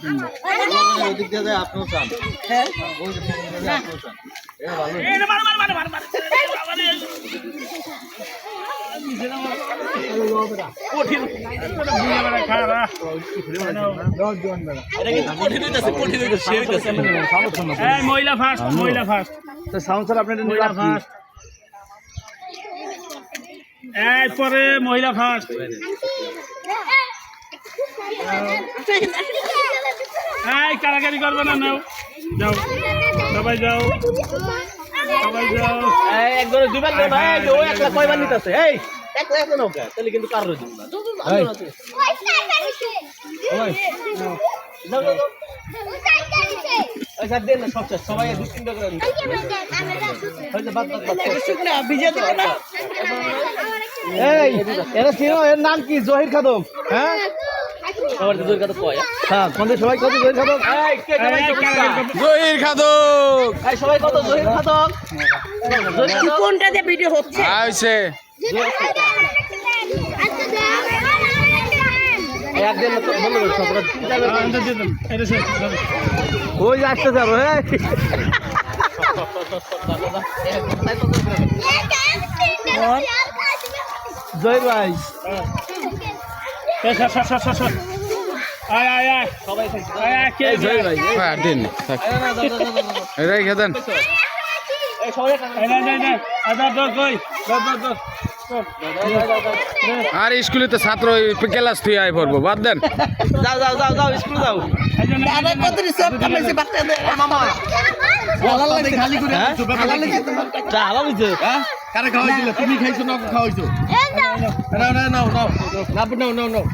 ওদিক দিয়ে যায় আপনিও চান হ্যাঁ ওই দিক দিয়ে যায় আপনিও চান মহিলা ফার্স্ট মহিলা ফার্স্ট সাউন্ড স্যার আপনার মহিলা ফার্স্ট এরপরে মহিলা ফার্স্ট এই কারাকারি করবে না নাও যাও সবাই যাও সবাই যাও একজনের দুইবার না ভাই ওই একলা কয়বার নিতেছে এই একলা একলা নৌকা তাহলে কিন্তু কার রইল না এই ওই নাও নাও আচ্ছা দেন না সব শেষ সবাই দুই তিনটা করে হয়তো বাদ বাদ শুকনা ভিজে দিও না এই এরা চিনো এর নাম কি জহির খাদক হ্যাঁ সবার জহির খাদক কয় হ্যাঁ কোন সবাই কত জহির খাদক এই কে সবাই জহির খাদক এই সবাই কত জহির খাদক কোনটাতে ভিডিও হচ্ছে আইছে একদিন বন্ধ করে সবরা এটা শেষ ওই আসতে যাবো হ্যাঁ জহির ভাই আয় আয় আয় সবাই আয় আয় কে জহির ভাই হ্যাঁ দিন থাক এটাই খেতেন এই সবাই না না আদার দর কই দর দর দর আর স্কুলে তো ছাত্র ক্লাস তুই আই পড়বো বাদ দেন যাও যাও যাও যাও স্কুল যাও আরে কত সব কামাইছে বাচ্চা মামা খালি করে চা হালা হইছে কারে খাওয়াইছিল তুমি খাইছো না খাওয়াইছো নাও নাও নাও নাও নাও নাও নাও